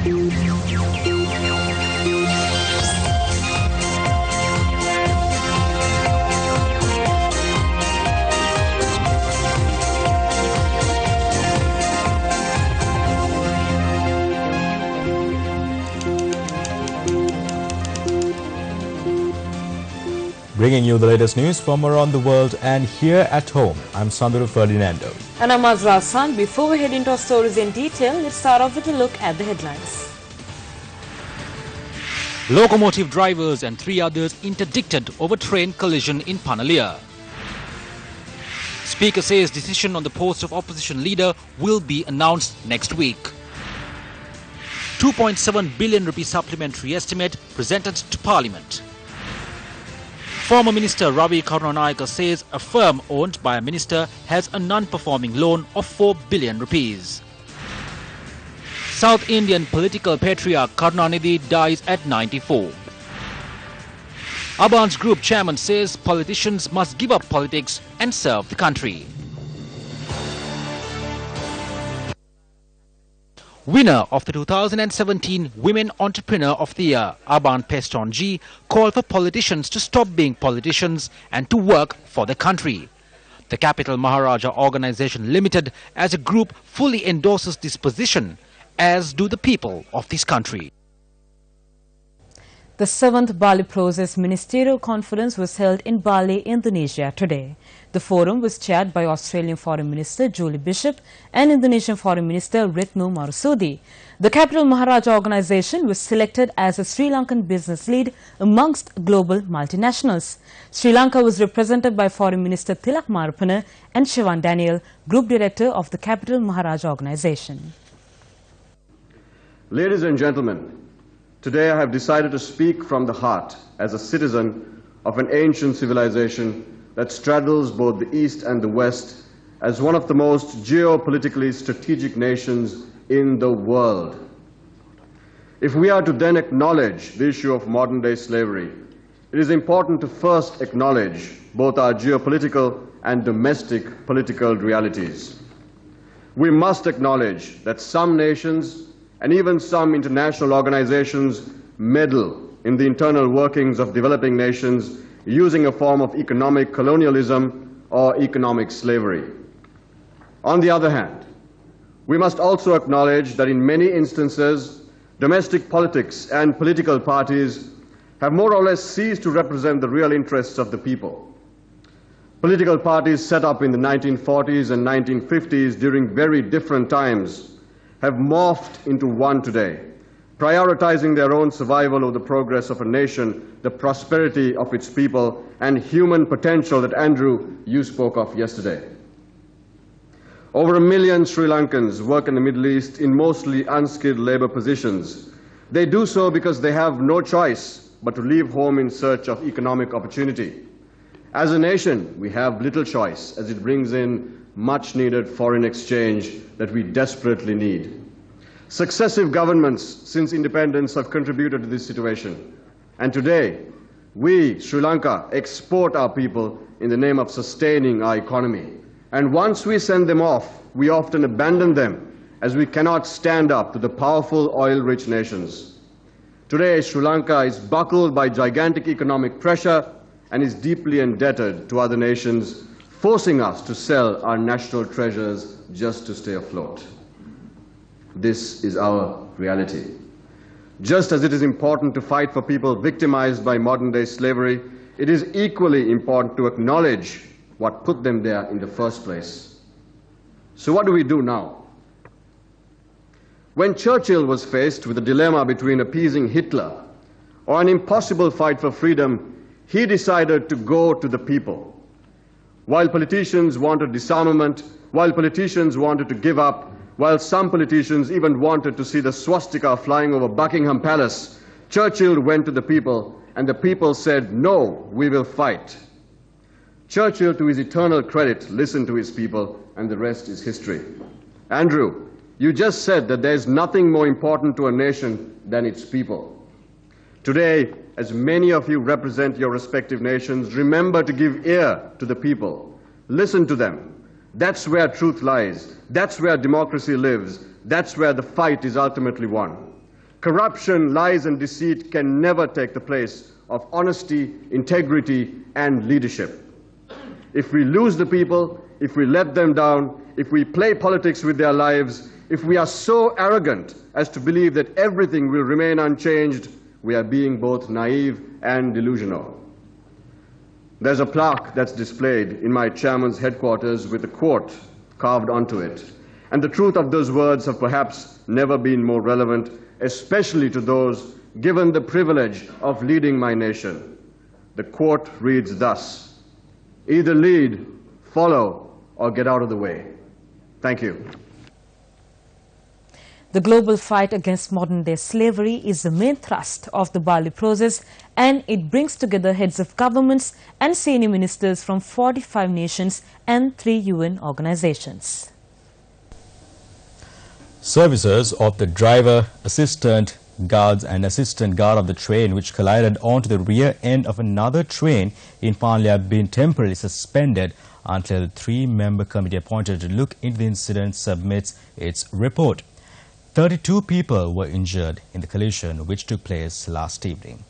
Bringing you the latest news from around the world and here at home. I'm Sandro Ferdinando. And I'm Azra Hassan. Before we head into our stories in detail, let's start off with a look at the headlines. Locomotive drivers and 3 others interdicted over train collision in Panalia. Speaker says decision on the post of opposition leader will be announced next week. 2.7 billion rupee supplementary estimate presented to Parliament. Former Minister Ravi Karunanayake says a firm owned by a minister has a non-performing loan of 4 billion rupees. South Indian political patriarch Karunanidhi dies at 94. Abans Group chairman says politicians must give up politics and serve the country. Winner of the 2017 Women Entrepreneur of the Year, Aban Pestonji, called for politicians to stop being politicians and to work for the country. The Capital Maharaja Organization Limited as a group fully endorses this position, as do the people of this country. The 7th Bali Process Ministerial Conference was held in Bali, Indonesia today. The forum was chaired by Australian Foreign Minister Julie Bishop and Indonesian Foreign Minister Retno Marsudi. The Capital Maharaja Organization was selected as a Sri Lankan business lead amongst global multinationals. Sri Lanka was represented by Foreign Minister Tilak Marupana and Shivan Daniel, Group Director of the Capital Maharaja Organization. Ladies and gentlemen, today I have decided to speak from the heart as a citizen of an ancient civilization that straddles both the East and the West as one of the most geopolitically strategic nations in the world. If we are to then acknowledge the issue of modern-day slavery, it is important to first acknowledge both our geopolitical and domestic political realities. We must acknowledge that some nations and even some international organizations meddle in the internal workings of developing nations using a form of economic colonialism or economic slavery. On the other hand, we must also acknowledge that in many instances, domestic politics and political parties have more or less ceased to represent the real interests of the people. Political parties set up in the 1940s and 1950s during very different times have morphed into one today, prioritizing their own survival over the progress of a nation, the prosperity of its people, and human potential that, Andrew, you spoke of yesterday. Over 1 million Sri Lankans work in the Middle East in mostly unskilled labor positions. They do so because they have no choice but to leave home in search of economic opportunity. As a nation, we have little choice as it brings in much-needed foreign exchange that we desperately need. Successive governments since independence have contributed to this situation. And today, we, Sri Lanka, export our people in the name of sustaining our economy. And once we send them off, we often abandon them as we cannot stand up to the powerful oil-rich nations. Today, Sri Lanka is buckled by gigantic economic pressure and is deeply indebted to other nations, forcing us to sell our national treasures just to stay afloat. This is our reality. Just as it is important to fight for people victimized by modern-day slavery, it is equally important to acknowledge what put them there in the first place. So what do we do now? When Churchill was faced with a dilemma between appeasing Hitler or an impossible fight for freedom, he decided to go to the people. While politicians wanted disarmament, while politicians wanted to give up, while some politicians even wanted to see the swastika flying over Buckingham Palace, Churchill went to the people, and the people said, "No, we will fight." Churchill, to his eternal credit, listened to his people, and the rest is history. Andrew, you just said that there is nothing more important to a nation than its people. Today, as many of you represent your respective nations, remember to give ear to the people. Listen to them. That's where truth lies. That's where democracy lives. That's where the fight is ultimately won. Corruption, lies and deceit can never take the place of honesty, integrity and leadership. If we lose the people, if we let them down, if we play politics with their lives, if we are so arrogant as to believe that everything will remain unchanged, we are being both naive and delusional. There's a plaque that's displayed in my chairman's headquarters with a quote carved onto it. And the truth of those words have perhaps never been more relevant, especially to those given the privilege of leading my nation. The quote reads thus: either lead, follow, or get out of the way. Thank you. The global fight against modern-day slavery is the main thrust of the Bali process, and it brings together heads of governments and senior ministers from 45 nations and 3 UN organizations. Services of the driver, assistant guards and assistant guard of the train which collided onto the rear end of another train in Panli have been temporarily suspended until the 3-member committee appointed to look into the incident submits its report. 32 people were injured in the collision which took place last evening.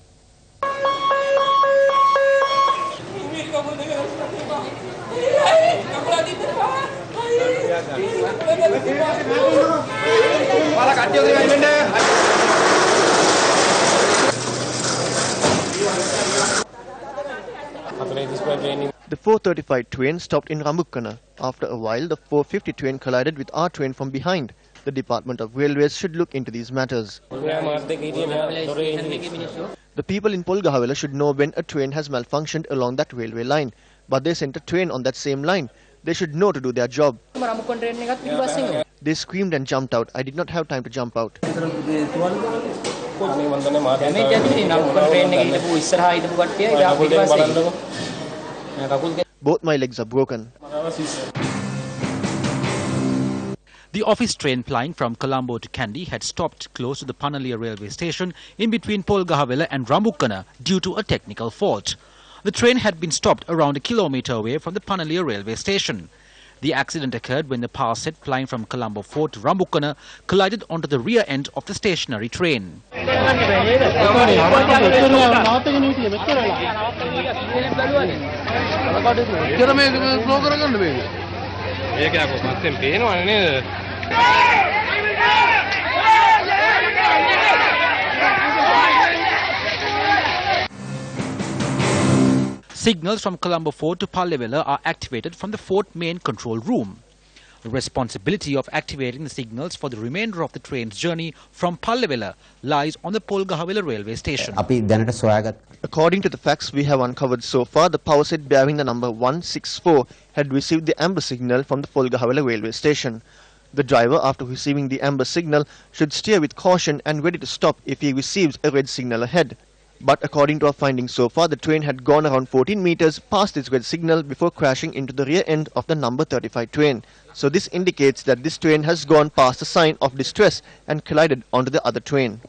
The 435 train stopped in Ramukkana. After a while, the 450 train collided with our train from behind. The Department of Railways should look into these matters. The people in Polgahawela should know when a train has malfunctioned along that railway line. But they sent a train on that same line. They should know to do their job. They screamed and jumped out. I did not have time to jump out. Both my legs are broken. The office train plying from Colombo to Kandy had stopped close to the Panalia railway station in between Polgahawela and Ramukkana due to a technical fault. The train had been stopped around a kilometre away from the Panalia railway station. The accident occurred when the power set plying from Colombo Fort to Ramukkana collided onto the rear end of the stationary train. Signals from Colombo Fort to Pallevela are activated from the fort main control room. The responsibility of activating the signals for the remainder of the train's journey from Pallevela lies on the Polgahawela railway station. According to the facts we have uncovered so far, the power set bearing the number 164 had received the amber signal from the Polgahawela railway station. The driver, after receiving the amber signal, should steer with caution and ready to stop if he receives a red signal ahead. But according to our findings so far, the train had gone around 14 meters past its red signal before crashing into the rear end of the number 35 train. So this indicates that this train has gone past the sign of distress and collided onto the other train.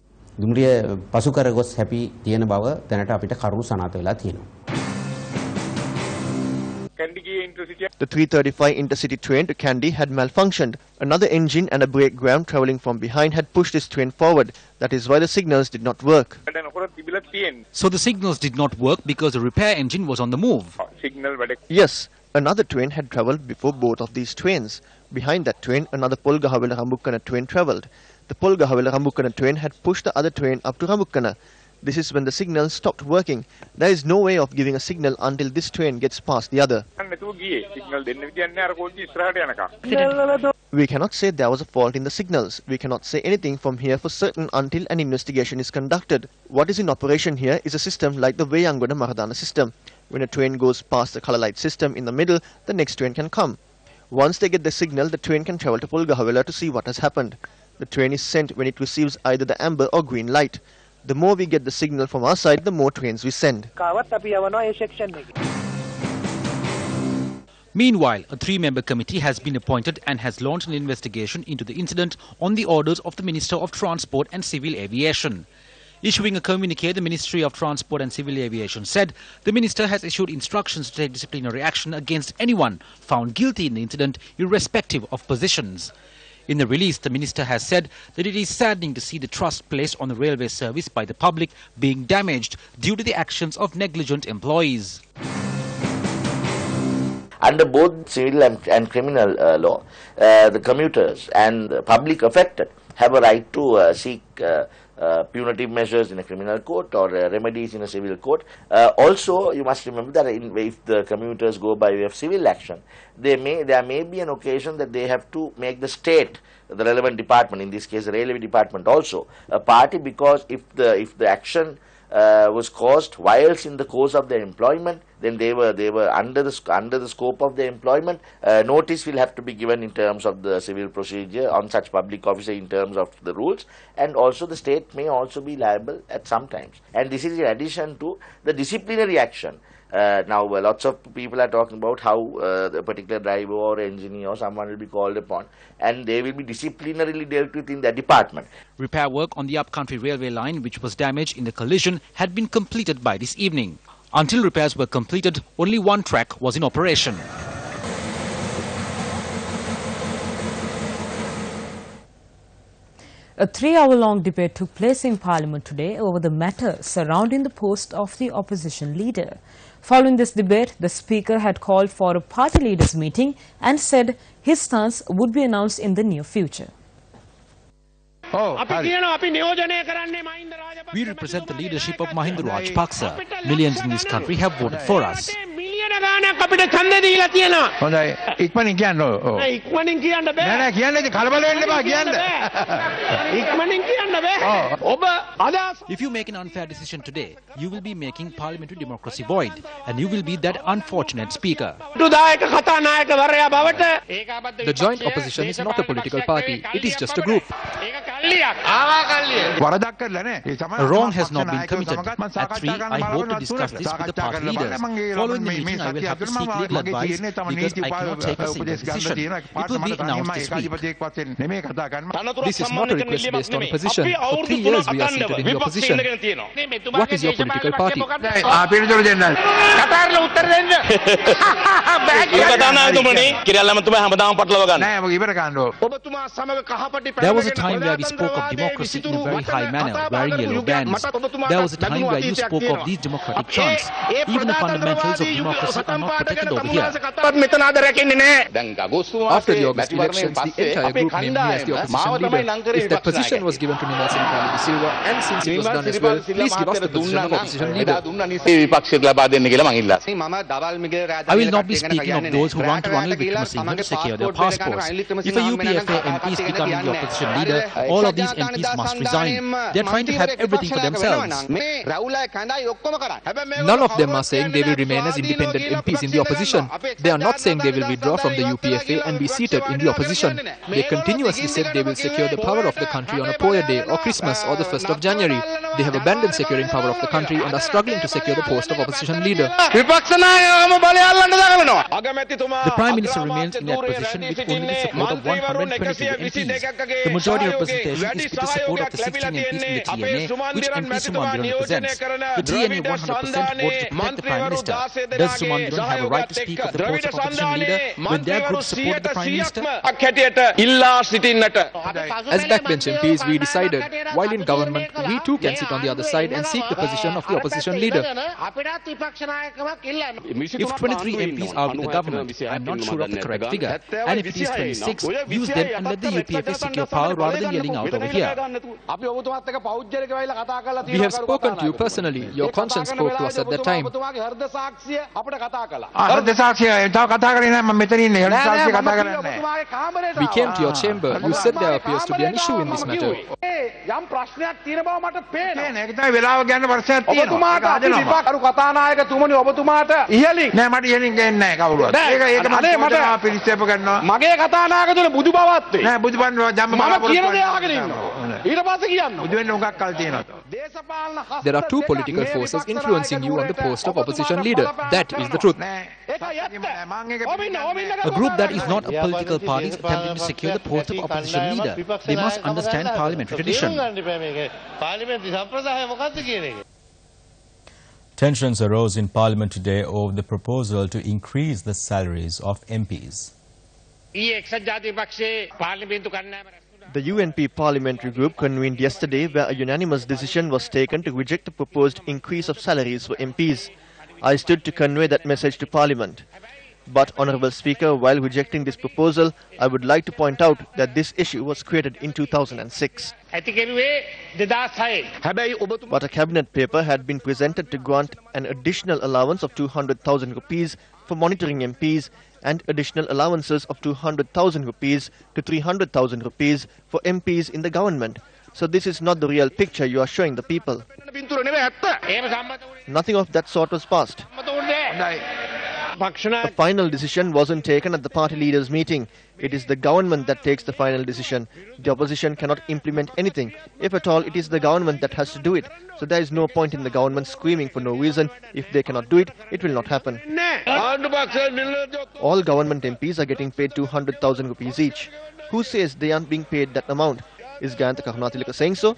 The 335 intercity train to Kandy had malfunctioned. Another engine and a brake gram travelling from behind had pushed this train forward. That is why the signals did not work. So the signals did not work because the repair engine was on the move. Yes, another train had travelled before both of these trains. Behind that train, another Polgahawela Ramukkana train travelled. The Polgahawela Ramukkana train had pushed the other train up to Ramukkana. This is when the signal stopped working. There is no way of giving a signal until this train gets past the other. We cannot say there was a fault in the signals. We cannot say anything from here for certain until an investigation is conducted. What is in operation here is a system like the Veyangoda Maradana system. When a train goes past the colour light system in the middle, the next train can come. Once they get the signal, the train can travel to Polgahawela to see what has happened. The train is sent when it receives either the amber or green light. The more we get the signal from our side, the more trains we send. Meanwhile, a 3-member committee has been appointed and has launched an investigation into the incident on the orders of the Minister of Transport and Civil Aviation. Issuing a communique, the Ministry of Transport and Civil Aviation said the Minister has issued instructions to take disciplinary action against anyone found guilty in the incident, irrespective of positions. In the release, the minister has said that it is saddening to see the trust placed on the railway service by the public being damaged due to the actions of negligent employees. Under both civil and criminal law, the commuters and the public affected have a right to seek punitive measures in a criminal court or remedies in a civil court. Also, you must remember that if the commuters go by way of civil action, there may be an occasion that they have to make the state, the relevant department, in this case the railway department also, a party, because if the action was caused whilst in the course of their employment, then they were under the scope of their employment. Notice will have to be given in terms of the civil procedure on such public officer in terms of the rules, and also the state may also be liable at some times. And this is in addition to the disciplinary action. Now lots of people are talking about how the particular driver or engineer or someone will be called upon and they will be disciplinarily dealt with in their department. Repair work on the upcountry railway line, which was damaged in the collision, had been completed by this evening. Until repairs were completed, only one track was in operation. A 3-hour-long debate took place in Parliament today over the matter surrounding the post of the opposition leader. Following this debate, the Speaker had called for a party leaders meeting and said his stance would be announced in the near future. We represent the leadership of Mahinda Rajapaksa. Millions in this country have voted for us. If you make an unfair decision today, you will be making parliamentary democracy void, and you will be that unfortunate speaker. The joint opposition is not a political party, it is just a group. A wrong has not been committed. At 3, I hope to discuss this with the party leaders. Following the meeting, I will have to seek legal advice because I cannot take a single decision. It will be announced this week. This is not a request based on opposition. For 3 years we are seated in the opposition. What is your political party? There was a time where we spoke of democracy in a very high manner, wearing yellow bands. There was a time where you spoke of these democratic chants. Even the fundamentals of democracy are not protected over here. After the August elections, the entire group named me as the opposition leader. If that position was given to Nilasan Pali Silva, and since it was done as well, please give us the position of opposition leader. I will not be speaking of those who want Ranil Wickremesinghe to secure their passports. If a UPFA MP is becoming the opposition leader, all of these MPs must resign. They are trying to have everything for themselves. None of them are saying they will remain as independent MPs in the opposition. They are not saying they will withdraw from the UPFA and be seated in the opposition. They continuously said they will secure the power of the country on a Poya Day or Christmas or the 1st of January. They have abandoned securing power of the country and are struggling to secure the post of opposition leader. The Prime Minister remains in that position with only the support of 122 MPs. The majority representation is with the support of the 16 MPs in the TNA, which MP Sumandiran represents. The TNA 100% votes to protect the Prime Minister. Does Sumandiran have a right to speak of the post of opposition leader when their group supported the Prime Minister? As backbench MPs, we decided, while in government, we too can sit on the other side and seek the position of the opposition leader. If 23 MPs are with the government, I am not sure of the correct figure. And if it is 26, use them and let the UPFA secure power rather than yelling out over here. We have spoken to you personally. Your conscience spoke to us at that time. We came to your chamber. You said there appears to be an issue in this matter. There are two political forces influencing you on the post of opposition leader. That is the truth. A group that is not a political party is attempting to secure the post of opposition leader. They must understand parliamentary tradition. Tensions arose in Parliament today over the proposal to increase the salaries of MPs. The UNP parliamentary group convened yesterday where a unanimous decision was taken to reject the proposed increase of salaries for MPs. I stood to convey that message to Parliament. But, Honourable Speaker, while rejecting this proposal, I would like to point out that this issue was created in 2006. But a cabinet paper had been presented to grant an additional allowance of 200,000 rupees for monitoring MPs and additional allowances of 200,000 rupees to 300,000 rupees for MPs in the government. So this is not the real picture you are showing the people. Nothing of that sort was passed. A final decision wasn't taken at the party leaders' meeting. It is the government that takes the final decision. The opposition cannot implement anything. If at all, it is the government that has to do it. So there is no point in the government screaming for no reason. If they cannot do it, it will not happen. All government MPs are getting paid 200,000 rupees each. Who says they aren't being paid that amount? Is Gayantha Karunatilaka saying so?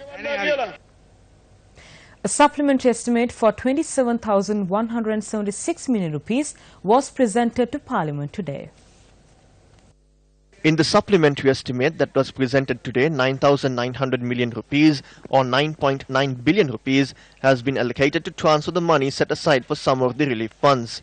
A supplementary estimate for 27,176 million rupees was presented to Parliament today. In the supplementary estimate that was presented today, 9,900 million rupees or 9.9 billion rupees has been allocated to transfer the money set aside for some of the relief funds.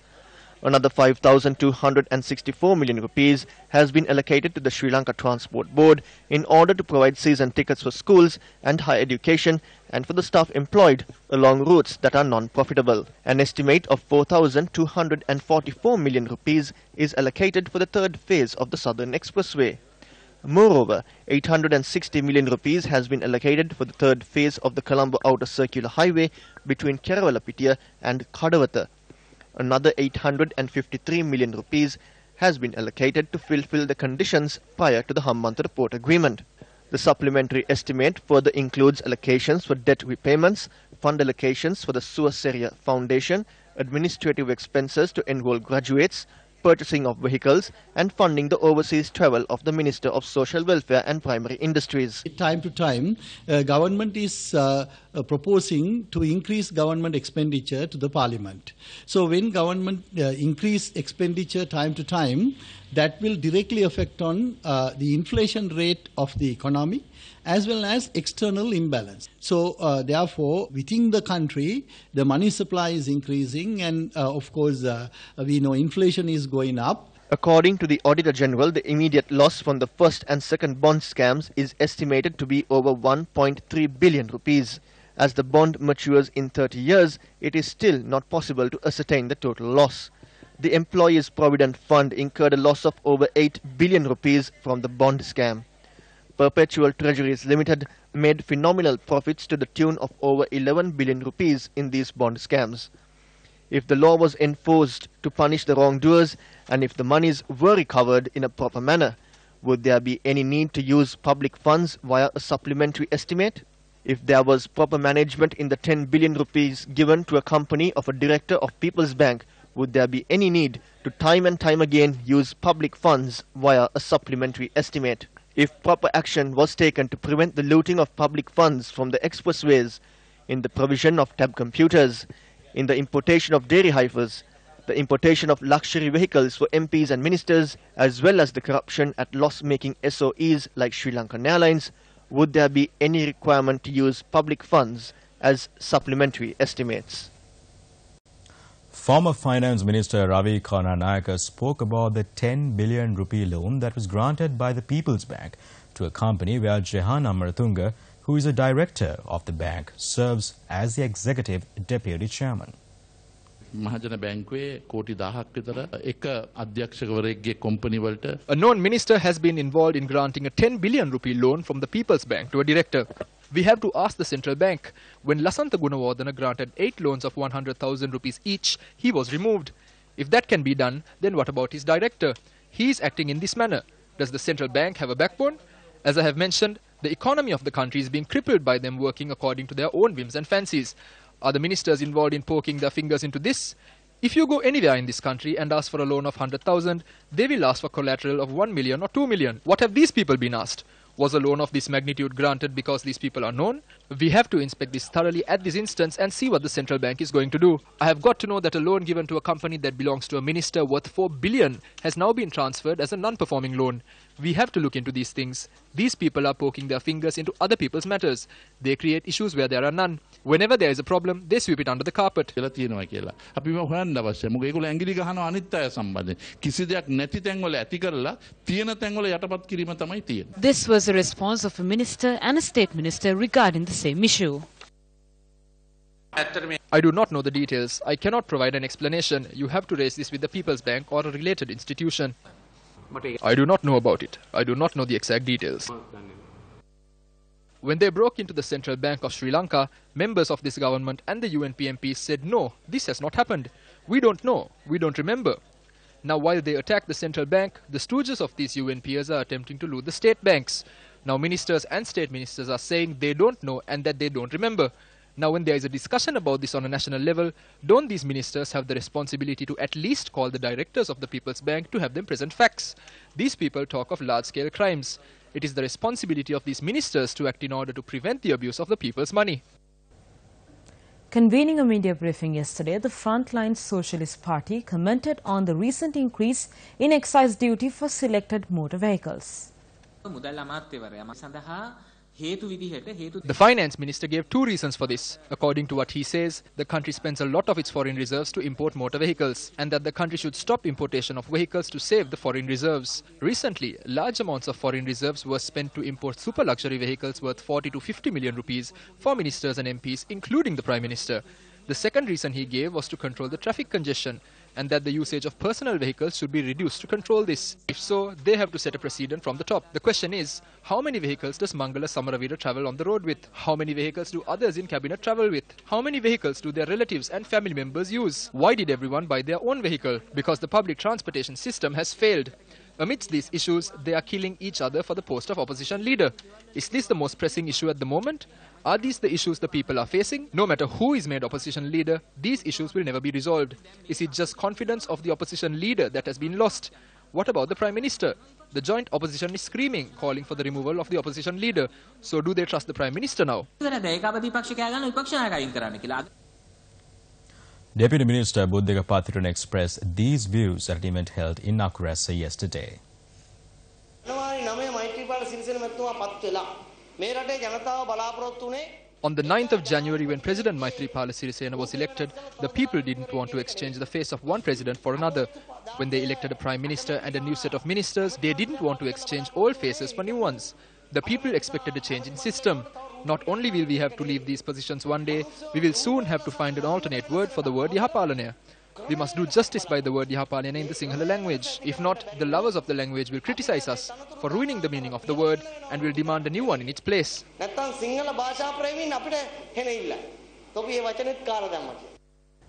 Another 5,264 million rupees has been allocated to the Sri Lanka Transport Board in order to provide season tickets for schools and higher education and for the staff employed along routes that are non-profitable. An estimate of 4,244 million rupees is allocated for the third phase of the Southern Expressway. Moreover, 860 million rupees has been allocated for the third phase of the Colombo Outer Circular Highway between Kerawalapitiya and Kadawatha. Another 853 million rupees has been allocated to fulfill the conditions prior to the Hambantota Port Agreement. The supplementary estimate further includes allocations for debt repayments, fund allocations for the Suaseria Foundation, administrative expenses to enroll graduates, purchasing of vehicles and funding the overseas travel of the Minister of Social Welfare and Primary Industries. Time to time, government is proposing to increase government expenditure to the Parliament. So when government increase expenditure time to time, that will directly affect on the inflation rate of the economy as well as external imbalance. So therefore, within the country, the money supply is increasing and of course, we know inflation is going up. According to the Auditor General, the immediate loss from the first and second bond scams is estimated to be over 1.3 billion rupees. As the bond matures in 30 years, it is still not possible to ascertain the total loss. The Employees Provident Fund incurred a loss of over 8 billion rupees from the bond scam. Perpetual Treasuries Limited made phenomenal profits to the tune of over 11 billion rupees in these bond scams. If the law was enforced to punish the wrongdoers and if the monies were recovered in a proper manner, would there be any need to use public funds via a supplementary estimate? If there was proper management in the 10 billion rupees given to a company of a director of People's Bank, would there be any need to time and time again use public funds via a supplementary estimate? If proper action was taken to prevent the looting of public funds from the expressways, in the provision of tab computers, in the importation of dairy heifers, the importation of luxury vehicles for MPs and ministers, as well as the corruption at loss-making SOEs like Sri Lankan Airlines, would there be any requirement to use public funds as supplementary estimates? Former Finance Minister Ravi Karnanayaka spoke about the 10 billion rupee loan that was granted by the People's Bank to a company where Jehan Amaratunga, who is a director of the bank, serves as the executive deputy chairman. මහජන බැංකුවේ කෝටි 1000ක් විතර එක අධ්‍යක්ෂකවරයෙක්ගේ company වලට A known minister has been involved in granting a 10 billion rupee loan from the People's Bank to a director. We have to ask the central bank. When Lasantha Gunawardena granted 8 loans of 100,000 rupees each, he was removed. If that can be done, then what about his director? He is acting in this manner. Does the central bank have a backbone? As I have mentioned, the economy of the country is being crippled by them working according to their own whims and fancies. Are the ministers involved in poking their fingers into this? If you go anywhere in this country and ask for a loan of 100,000, they will ask for collateral of 1 million or 2 million. What have these people been asked? Was a loan of this magnitude granted because these people are known? We have to inspect this thoroughly at this instance and see what the central bank is going to do. I have got to know that a loan given to a company that belongs to a minister worth 4 billion has now been transferred as a non-performing loan. We have to look into these things. These people are poking their fingers into other people's matters. They create issues where there are none. Whenever there is a problem, they sweep it under the carpet. This was a response of a minister and a state minister regarding the same issue. I do not know the details. I cannot provide an explanation. You have to raise this with the People's Bank or a related institution. I do not know about it. I do not know the exact details. When they broke into the Central Bank of Sri Lanka, members of this government and the UNP MPs said, no, this has not happened. We don't know. We don't remember. Now, while they attack the central bank, the stooges of these UNPs are attempting to loot the state banks. Now, ministers and state ministers are saying they don't know and that they don't remember. Now, when there is a discussion about this on a national level, don't these ministers have the responsibility to at least call the directors of the People's Bank to have them present facts? These people talk of large-scale crimes. It is the responsibility of these ministers to act in order to prevent the abuse of the people's money. Convening a media briefing yesterday, the Frontline Socialist Party commented on the recent increase in excise duty for selected motor vehicles. The finance minister gave two reasons for this. According to what he says, the country spends a lot of its foreign reserves to import motor vehicles, and that the country should stop importation of vehicles to save the foreign reserves. Recently, large amounts of foreign reserves were spent to import super luxury vehicles worth 40 to 50 million rupees for ministers and MPs, including the Prime Minister. The second reason he gave was to control the traffic congestion, and that the usage of personal vehicles should be reduced to control this. If so, they have to set a precedent from the top. The question is, how many vehicles does Mangala Samaravira travel on the road with? How many vehicles do others in cabinet travel with? How many vehicles do their relatives and family members use? Why did everyone buy their own vehicle? Because the public transportation system has failed. Amidst these issues, they are killing each other for the post of opposition leader. Is this the most pressing issue at the moment? Are these the issues the people are facing? No matter who is made opposition leader, these issues will never be resolved. Is it just confidence of the opposition leader that has been lost? What about the Prime Minister? The joint opposition is screaming, calling for the removal of the opposition leader. So do they trust the Prime Minister now? Deputy Minister Buddhika Pathiran expressed these views at an event held in Nakurasa yesterday. On the 9th of January, when President Maithripala Sirisena was elected, the people didn't want to exchange the face of one president for another. When they elected a Prime Minister and a new set of ministers, they didn't want to exchange old faces for new ones. The people expected a change in system. Not only will we have to leave these positions one day, we will soon have to find an alternate word for the word Yahapalana. We must do justice by the word Yahapalana in the Sinhala language. If not, the lovers of the language will criticize us for ruining the meaning of the word and will demand a new one in its place.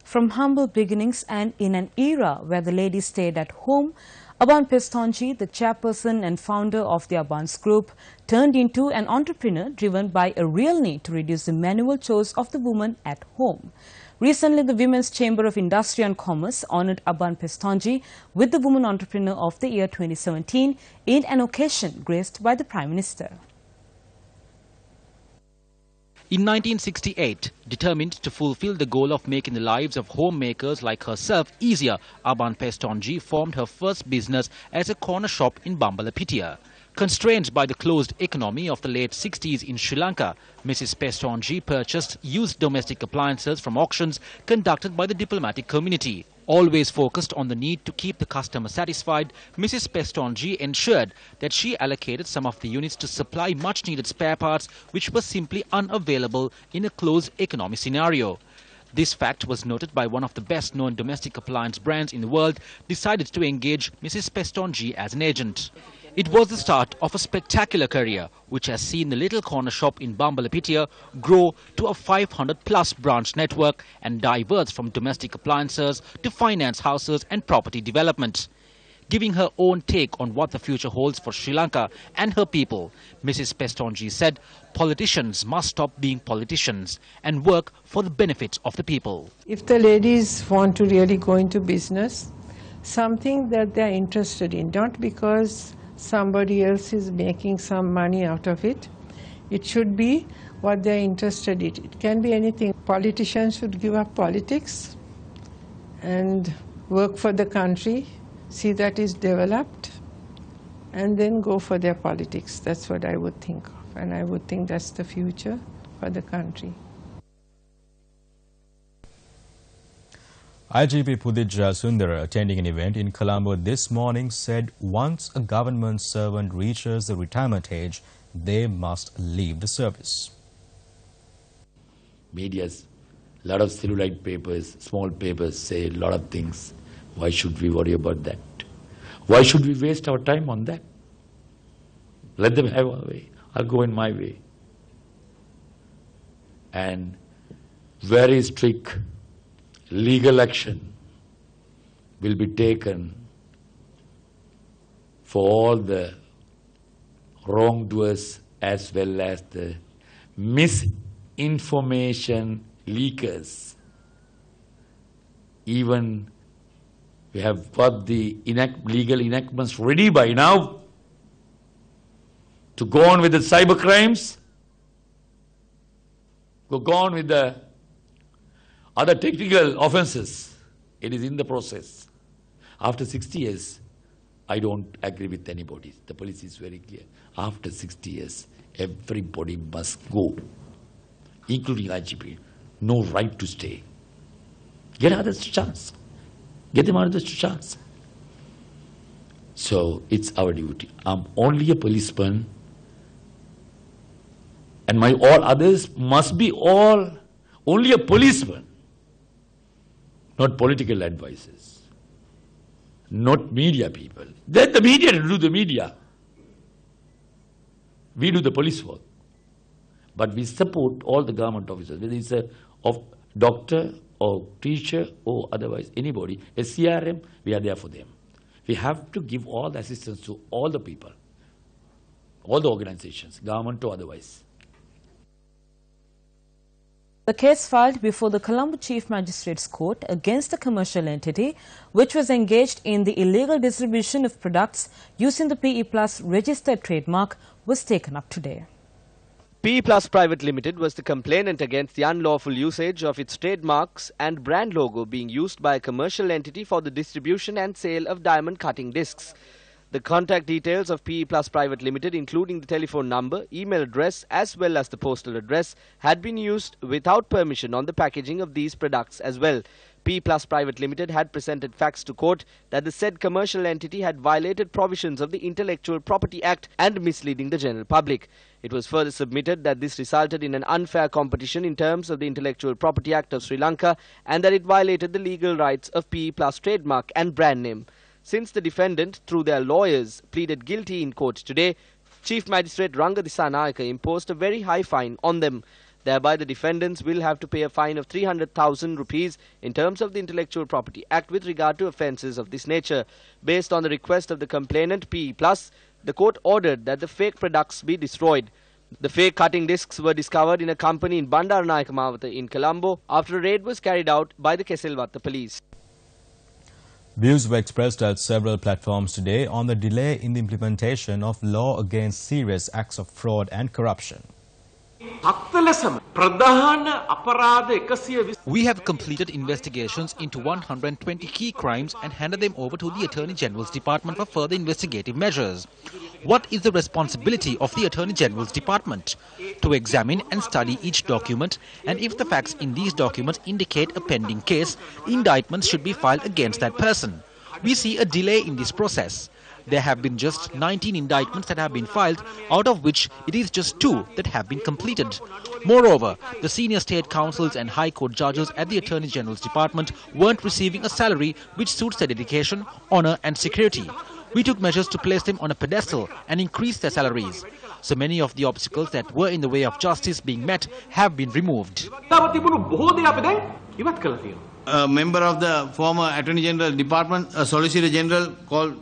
From humble beginnings and in an era where the ladies stayed at home, Aban Pestonji, the chairperson and founder of the Aban's group, turned into an entrepreneur driven by a real need to reduce the manual chores of the woman at home. Recently, the Women's Chamber of Industry and Commerce honored Aban Pestonji with the Woman Entrepreneur of the Year 2017 in an occasion graced by the Prime Minister. In 1968, determined to fulfill the goal of making the lives of homemakers like herself easier, Aban Pestonji formed her first business as a corner shop in Bambalapitiya. Constrained by the closed economy of the late 60s in Sri Lanka, Mrs. Pestonji purchased used domestic appliances from auctions conducted by the diplomatic community. Always focused on the need to keep the customer satisfied, Mrs. Pestonji ensured that she allocated some of the units to supply much-needed spare parts which were simply unavailable in a closed economy scenario. This fact was noted by one of the best-known domestic appliance brands in the world, decided to engage Mrs. Pestonji as an agent. It was the start of a spectacular career, which has seen the little corner shop in Bambalapitiya grow to a 500-plus branch network and diverts from domestic appliances to finance houses and property development. Giving her own take on what the future holds for Sri Lanka and her people, Mrs. Pestonji said, politicians must stop being politicians and work for the benefit of the people. If the ladies want to really go into business, something that they are interested in, not because somebody else is making some money out of it. It should be what they're interested in. It can be anything. Politicians should give up politics and work for the country, see that it's developed, and then go for their politics. That's what I would think of, and I would think that's the future for the country. IGP Pudija Sundara, attending an event in Colombo this morning, said once a government servant reaches the retirement age, they must leave the service. Media's, a lot of cellulite papers, small papers say a lot of things. Why should we worry about that? Why should we waste our time on that? Let them have a way. I'll go in my way. And very strict legal action will be taken for all the wrongdoers as well as the misinformation leakers. Even we have got the legal enactments ready by now to go on with the cyber crimes, go on with the other technical offences. It is in the process. After 60 years, I don't agree with anybody. The policy is very clear. After 60 years, everybody must go, including IGP. No right to stay. Get others a chance. Get them others a chance. So it's our duty. I'm only a policeman, and my all others must be only a policeman, not political advisors, not media people. Let the media do the media. We do the police work. But we support all the government officers, whether it's a doctor or teacher or otherwise anybody, a CRM, we are there for them. We have to give all the assistance to all the people, all the organizations, government or otherwise. The case filed before the Colombo Chief Magistrates Court against the commercial entity, which was engaged in the illegal distribution of products using the PE Plus registered trademark, was taken up today. PE Plus Private Limited was the complainant against the unlawful usage of its trademarks and brand logo being used by a commercial entity for the distribution and sale of diamond cutting discs. The contact details of PE Plus Private Limited, including the telephone number, email address as well as the postal address, had been used without permission on the packaging of these products as well. PE Plus Private Limited had presented facts to court that the said commercial entity had violated provisions of the Intellectual Property Act and misleading the general public. It was further submitted that this resulted in an unfair competition in terms of the Intellectual Property Act of Sri Lanka and that it violated the legal rights of PE Plus trademark and brand name. Since the defendant, through their lawyers, pleaded guilty in court today, Chief Magistrate Ranga Disanayaka imposed a very high fine on them. Thereby, the defendants will have to pay a fine of 300,000 rupees in terms of the Intellectual Property Act with regard to offences of this nature. Based on the request of the complainant PE Plus, the court ordered that the fake products be destroyed. The fake cutting discs were discovered in a company in Bandaranaike Mawatha in Colombo after a raid was carried out by the Keselwatta police. Views were expressed at several platforms today on the delay in the implementation of law against serious acts of fraud and corruption. We have completed investigations into 120 key crimes and handed them over to the Attorney General's Department for further investigative measures. What is the responsibility of the Attorney General's Department? To examine and study each document, and if the facts in these documents indicate a pending case, indictments should be filed against that person. We see a delay in this process. There have been just 19 indictments that have been filed, out of which it is just 2 that have been completed. Moreover, the senior state counsels and high court judges at the Attorney General's Department weren't receiving a salary which suits their dedication, honour and security. We took measures to place them on a pedestal and increase their salaries. So many of the obstacles that were in the way of justice being met have been removed. A member of the former Attorney General Department, a Solicitor General called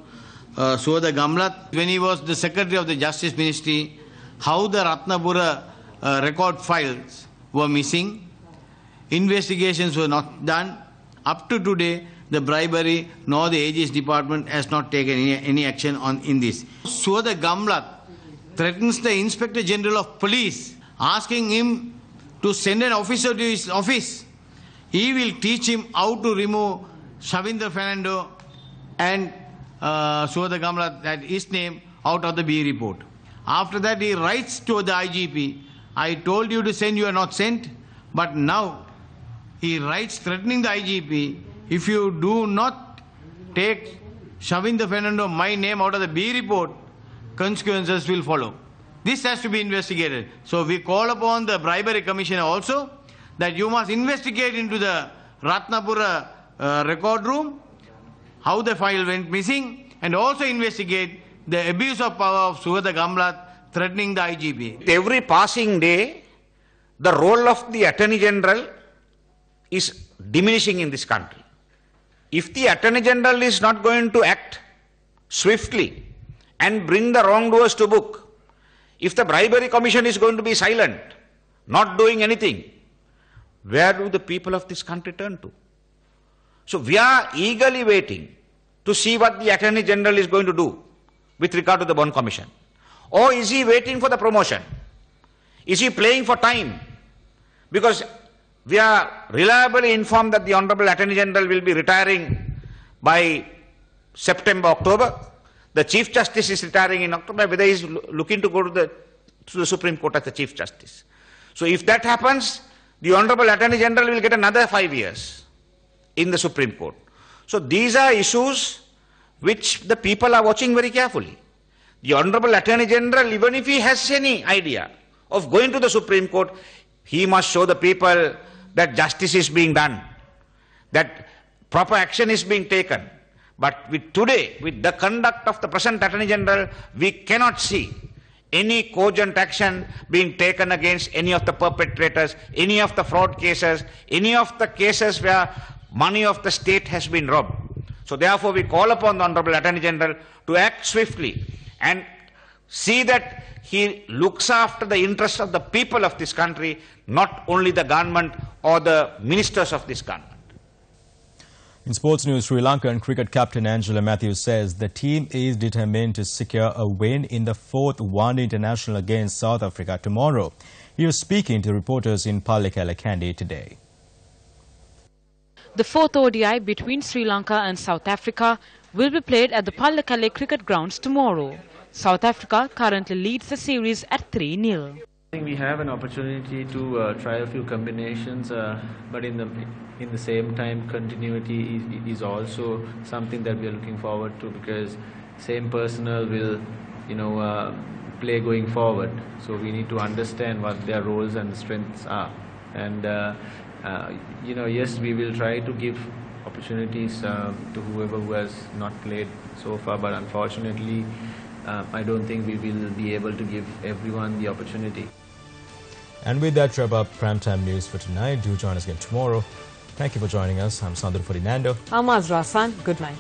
Suwada Gamlat, when he was the Secretary of the Justice Ministry, how the Ratnapura record files were missing, investigations were not done. Up to today, the bribery nor the AG's department has not taken any action in this. Suwada Gamlat threatens the Inspector General of Police, asking him to send an officer to his office, he will teach him how to remove Shavinder Fernando and Suhada Gamla, that his name, out of the B report. After that, he writes to the IGP, I told you to send, you are not sent. But now he writes threatening the IGP, if you do not take Shavinder Fernando, my name, out of the B report, consequences will follow. This has to be investigated. So we call upon the bribery commissioner also that you must investigate into the Ratnapura record room, how the file went missing, and also investigate the abuse of power of Suhada Gamlat threatening the IGP. Every passing day, the role of the Attorney General is diminishing in this country. If the Attorney General is not going to act swiftly and bring the wrongdoers to book, if the bribery commission is going to be silent, not doing anything, where do the people of this country turn to? So we are eagerly waiting to see what the Attorney General is going to do with regard to the Bond Commission. Or is he waiting for the promotion? Is he playing for time? Because we are reliably informed that the Honorable Attorney General will be retiring by September, October. The Chief Justice is retiring in October, whether he is looking to go to the Supreme Court as the Chief Justice. So if that happens, the Honorable Attorney General will get another 5 years in the Supreme Court. So these are issues which the people are watching very carefully. The Honorable Attorney General, even if he has any idea of going to the Supreme Court, he must show the people that justice is being done, that proper action is being taken. But with today, with the conduct of the present Attorney General, we cannot see any cogent action being taken against any of the perpetrators, any of the fraud cases, any of the cases where money of the state has been robbed. So therefore, we call upon the Honorable Attorney General to act swiftly and see that he looks after the interests of the people of this country, not only the government or the ministers of this government. In sports news, Sri Lankan cricket captain Angela Matthews says the team is determined to secure a win in the 4th One-Day International against South Africa tomorrow. He was speaking to reporters in Pallekele today. The 4th ODI between Sri Lanka and South Africa will be played at the Pallekele cricket grounds tomorrow. South Africa currently leads the series at 3-0. I think we have an opportunity to try a few combinations, but in the same time, continuity is also something that we are looking forward to, because same personnel will, play going forward. So we need to understand what their roles and strengths are, and yes, we will try to give opportunities to whoever who has not played so far, but unfortunately, I don't think we will be able to give everyone the opportunity. And with that, wrap up primetime news for tonight. Do join us again tomorrow. Thank you for joining us. I'm Sandhu Ferdinando. I'm Azra Hassan. Good night.